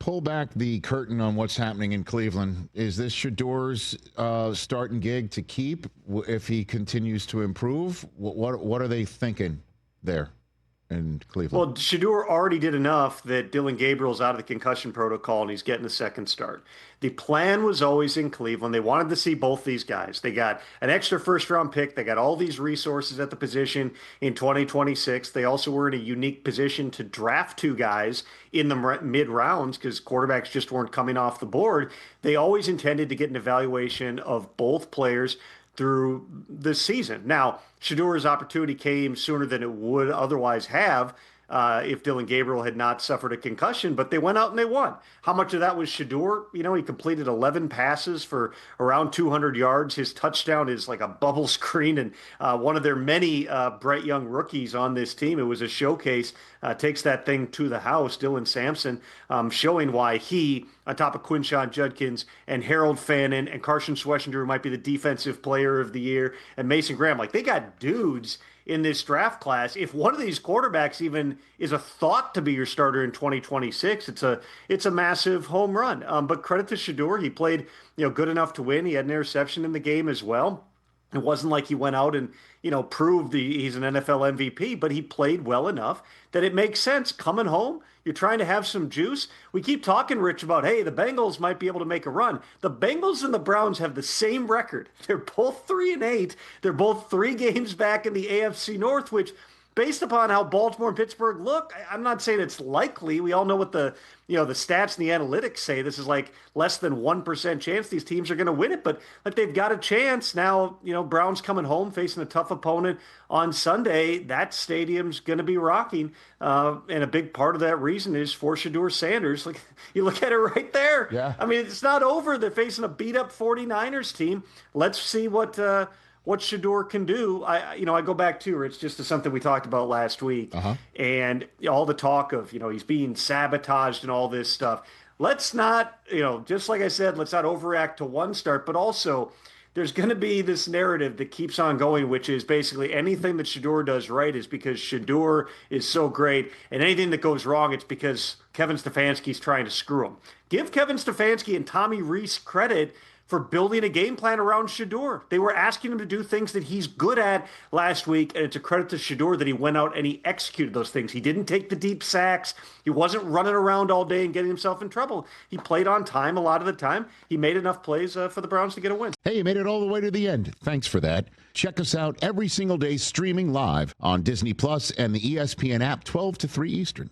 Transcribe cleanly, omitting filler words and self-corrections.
pull back the curtain on what's happening in Cleveland, is this Shedeur's starting gig to keep if he continues to improve? What are they thinking there in Cleveland? Well, Shedeur already did enough that Dylan Gabriel's out of the concussion protocol and he's getting a second start. The plan was always in Cleveland. They wanted to see both these guys. They got an extra first-round pick. They got all these resources at the position in 2026. They also were in a unique position to draft two guys in the mid-rounds because quarterbacks just weren't coming off the board. They always intended to get an evaluation of both players through the season. Now, Shedeur's opportunity came sooner than it would otherwise have if Dylan Gabriel had not suffered a concussion, but they went out and they won. How much of that was Shedeur? You know, he completed 11 passes for around 200 yards. His touchdown is like a bubble screen, and one of their many bright young rookies on this team. It was a showcase, takes that thing to the house, Dylan Sampson, showing why he, on top of Quinshon Judkins and Harold Fannin and Carson Schwessinger, who might be the defensive player of the year, and Mason Graham, like they got dudes in this draft class. If one of these quarterbacks even is a thought to be your starter in 2026, it's a massive home run. But credit to Shedeur, he played good enough to win. He had an interception in the game as well. It wasn't like he went out and proved he's an NFL MVP, but he played well enough that it makes sense. Coming home, you're trying to have some juice. We keep talking, Rich, about, hey, the Bengals might be able to make a run. The Bengals and the Browns have the same record. They're both 3-8. They're both 3 games back in the AFC North, which, based upon how Baltimore and Pittsburgh look, I'm not saying it's likely. We all know what the stats and the analytics say. This is like less than 1% chance these teams are going to win it, but like they've got a chance. Now, Browns coming home facing a tough opponent on Sunday. That stadium's going to be rocking. And a big part of that reason is for Shedeur Sanders. Like, you look at it right there. Yeah. I mean, it's not over. They're facing a beat up 49ers team. Let's see what Shedeur can do. I go back to, Rich, just to something we talked about last week, and all the talk of, he's being sabotaged and all this stuff. Let's not, just like I said, let's not overreact to one start, but also there's going to be this narrative that keeps on going, which is basically anything that Shedeur does right is because Shedeur is so great, and anything that goes wrong, it's because Kevin Stefanski's trying to screw him. Give Kevin Stefanski and Tommy Rees credit for building a game plan around Shedeur. They were asking him to do things that he's good at last week, and it's a credit to Shedeur that he went out and he executed those things. He didn't take the deep sacks. He wasn't running around all day and getting himself in trouble. He played on time a lot of the time. He made enough plays for the Browns to get a win. Hey, you made it all the way to the end. Thanks for that. Check us out every single day streaming live on Disney Plus and the ESPN app 12 to 3 Eastern.